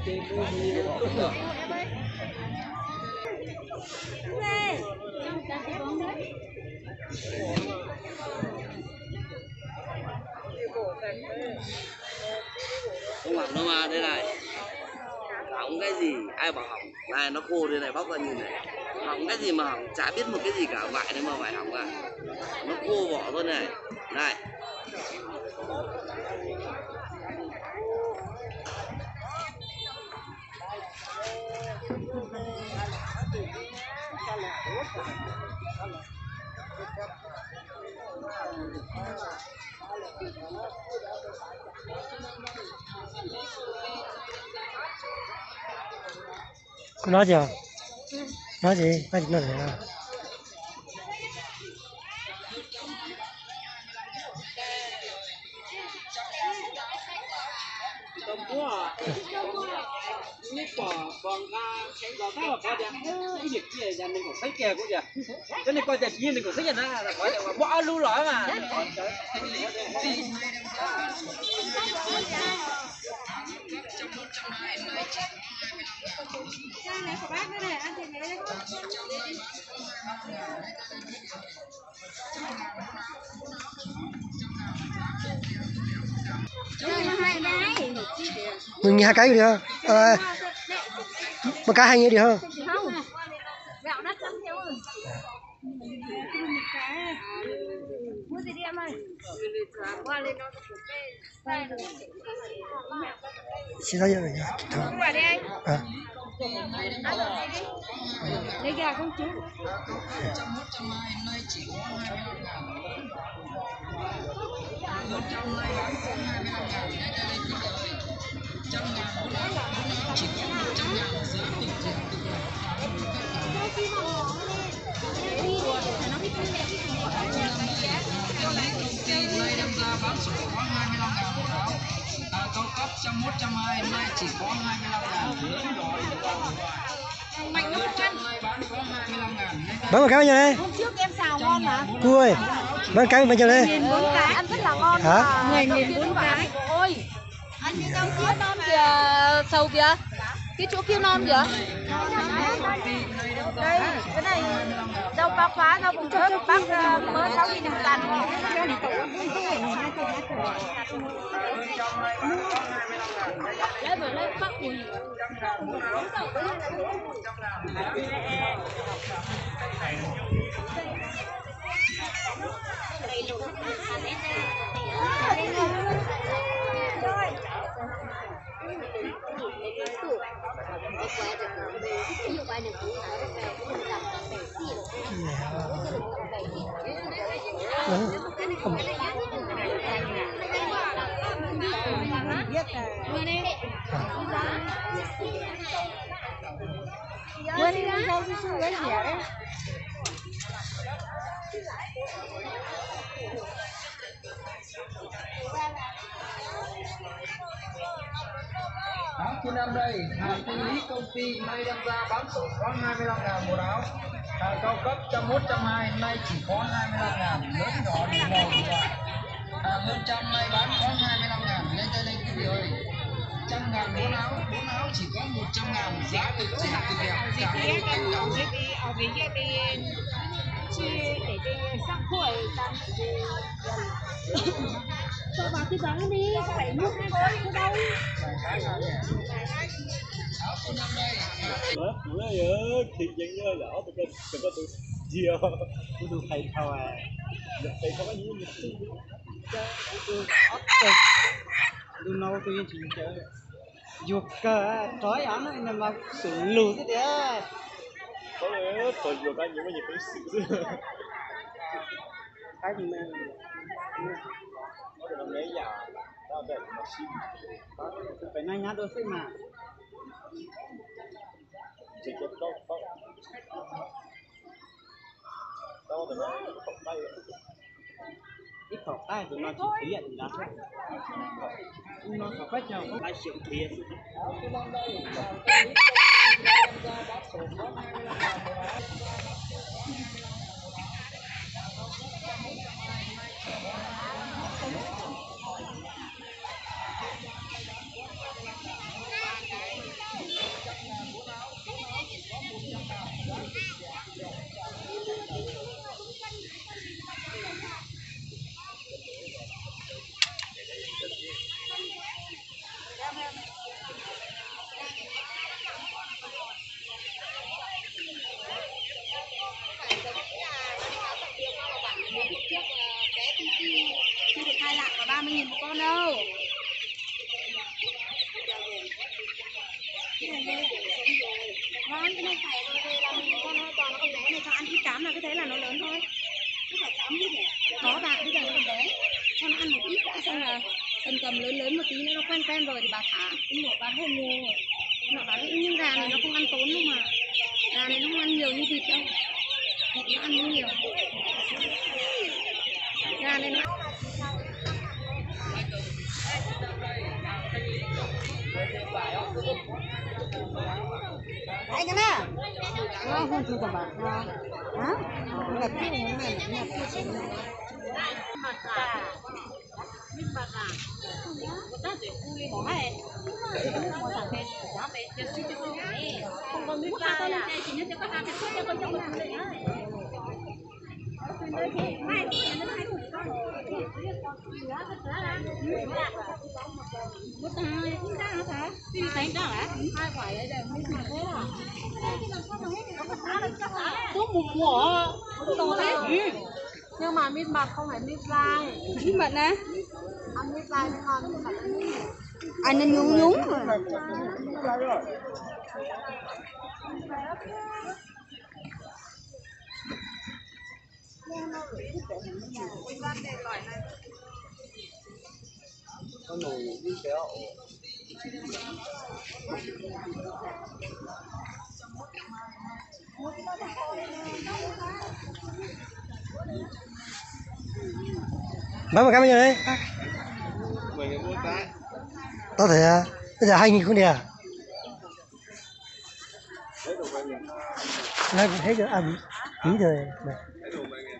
Không hỏng đâu mà, đây này. Hỏng cái gì, ai bảo hỏng. Này nó khô đây này, bóc ra nhìn này. Hỏng cái gì mà hỏng, chả biết một cái gì cả, vải đấy mà phải hỏng à. Nó khô vỏ thôi này. Này. Cô nói gì à? Nói gì? Nói gì nữa nào? Còn cái mà coi cái việc kia là mình cũng thấy kè cũng vậy. Cái này coi đẹp nhiên mình cũng thấy nhận ra là coi là bỏ lưu lõi mà. Này của bác nữa này, ăn thịt này. Mình hai cái đi không? Một cái hai nghe đi không? Không. Gạo đất lắm theo ơi. Mua gì đi em ơi? Xin lỗi rồi nhỉ. Không vào đi anh. À. Ăn rồi đi. Lấy gà không chú. Bán sổ có 25.000 một áo, cao cấp 101, 120 nay chỉ có 25.000. Mạnh hơn chân bán có 25.000. Bán một cái bao nhiêu đây? Hôm trước em xào ngon mà. Cô ơi, bán cái bao nhiêu đây? 4 cái ăn rất là ngon. Hả? 10.000 4 cái. Ôi. Ăn cái rau kia non kìa, sầu kìa. Cái chỗ kia non kìa. Đây, cái này rau bác phá, rau bụng chớp, bác mới 6.000 một tàn. Lấy vừa lấy bác ủi. Áo trên năm đây, hàng thanh lý công ty nay đem ra bán sổ có 25.000 một áo. Hàng cao cấp 101, 120 nay chỉ có 25.000, lớn nhỏ đủ màu đủ loại. Hàng hơn trăm nay bán có 25.000, lên đây lên cái gì ơi. 100.000 4 áo chỉ có 100.000, giá cực rẻ cực đẹp. Cho vào cái bánh đi, phải nước thôi, không đâu. Thịt dân như lỡ tôi có tôi chia tôi thầy thao à thầy không có gì Tôi nấu tôi chỉ chơi dục cờ trói áo nó mà xử lù thế đấy. có lẽ tôi vừa có những cái gì phải xử Cái gì mà nó được lấy già đó để mà xin phải ngay nhá đôi mà chỉ có đó thì nó không bay ít khẩu tay thì nó chỉ thể hiện là nó có cách nào không? Lại chịu thiệt. Ngon, cái này phải rồi về là mình con nó toàn nó con bé này cho ăn ít cám là cứ thế là nó lớn thôi. Cứ phải cám ít này. Có bạn bây giờ nó còn bé. Cho nó ăn một ít đã xem là tầm tầm lớn lớn một tí nữa nó quen rồi thì bà thả. Cái mổ bán hơi nhiều. Mà bán những gà này nó không ăn tốn đâu mà. Gà này nó không ăn nhiều như thịt đâu. Thịt nó ăn nhiều. Gà này nó anh cái nào nó không chịu cả bạn hả gặp cái này nhập cái gì mặt à mít bạc à người ta chỉ cu đi bỏ hết mua sản phẩm giá bé cho suy cho tôi không có mít bạc à chỉ nó sẽ có hai cái suất cho con trong một người nữa nhưng mà mít bạc không phải mít lai. Mít bạc nè. Ăn mít lai mới ngon mít bạc. Anh nên nhúng nhúng rồi. Con nồi đi kéo. Bán một cái bao nhiêu đấy? 10.000 một cái. Có thể à? Bây giờ 2.000 không đi à? Đấy đồ bao nhiêu? Nó thấy được à bí rồi. Đấy đồ bao nhiêu?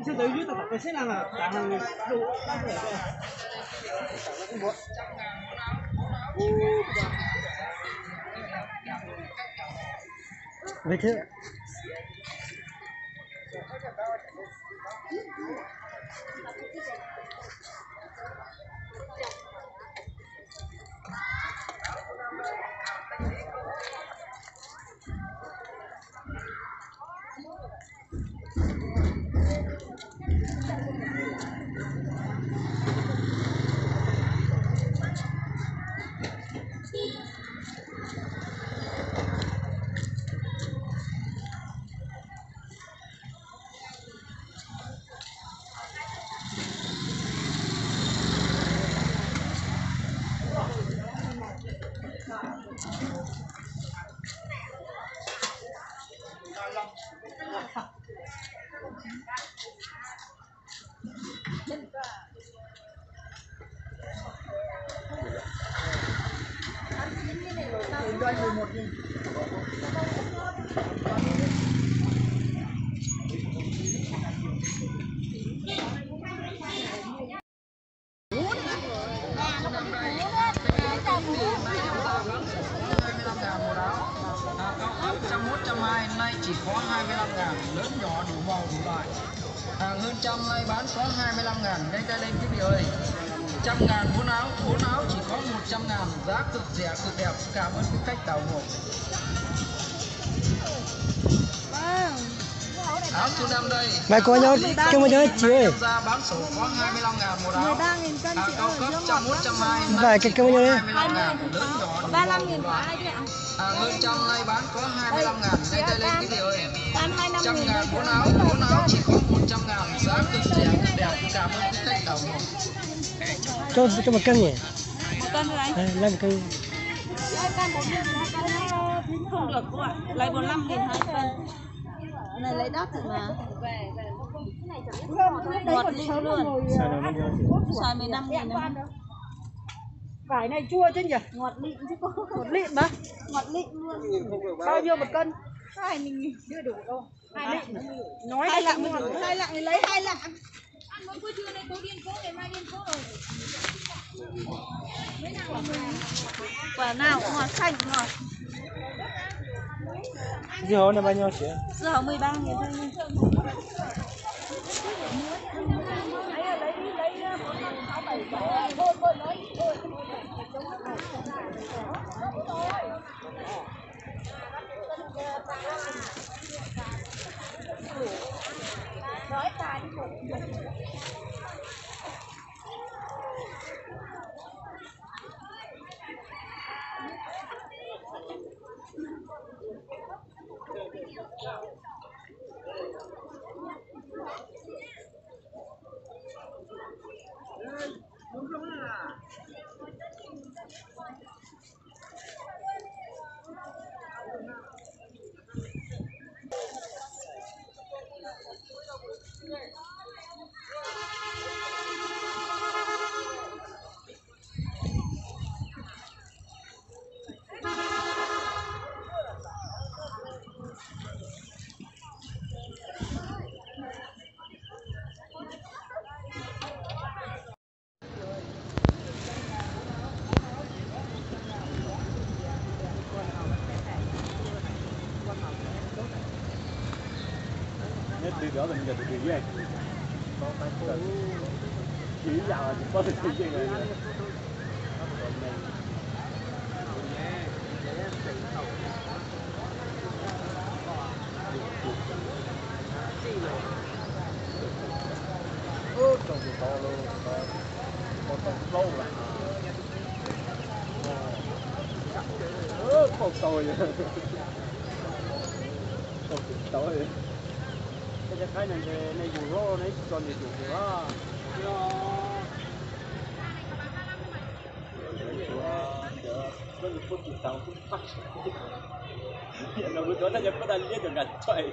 Chứ tới dưới tập cái xe nào là cả hàng đủ vậy chứ nay chỉ có 25.000, lớn nhỏ đủ màu đủ loại. Hàng hơn trăm nay bán có 25.000, đây ta lên cái gì ơi. 100.000 bốn áo chỉ có 100.000, giá cực rẻ cực đẹp. Cảm ơn quý khách đào hộ. Áo Thu Nam đây. mày có nhau trong bao nhiêu chị ơi? Ra bán sổ có 25.000 một áo. 13.000 cân chị cao cấp 101, 120. Vài cái bao nhiêu đấy? 25.000, lớn nhỏ đủ màu đủ loại. Hơn trăm nay bán có 25.000, đây ta lên cái gì ơi. 100.000 bốn áo chỉ có 100.000, giá cực rẻ cực đẹp. Cảm ơn quý khách đào hộ. Cho một cân nhỉ? Một cân rồi anh. Đây, lấy một cân. Không được cô ạ. Lấy 45.000 2 cân. Này lấy đắt rồi mà. Ngọt lịm luôn. Xài 15.000 đâu. Vải này chua chứ nhỉ? Ngọt lịm chứ cô. Ngọt lịm mà. Ngọt lịm luôn. Bao nhiêu một cân? 2.000 Chưa đủ đâu. 2 lạng. Nói 2 lạng thì lấy 2 lạng. ăn mỗi bữa trưa nay cố điên cố ngày mai điên cố rồi. Quả nào cũng ngọt xanh ngọt. Dưa hấu này bao nhiêu chị? Dưa hấu 13.000 thôi. Nhất đi đó mình giờ được gì vậy? Chỉ giàu chỉ có được gì này. Trồng thì to luôn, một trồng lâu là một tồi vậy, một tồi vậy. Cái cái này này dù rô này còn nhiều chủ nữa, nó được phun tàu phun phát, nó bữa đó nó nhập cái đàn liên được ngặt chạy.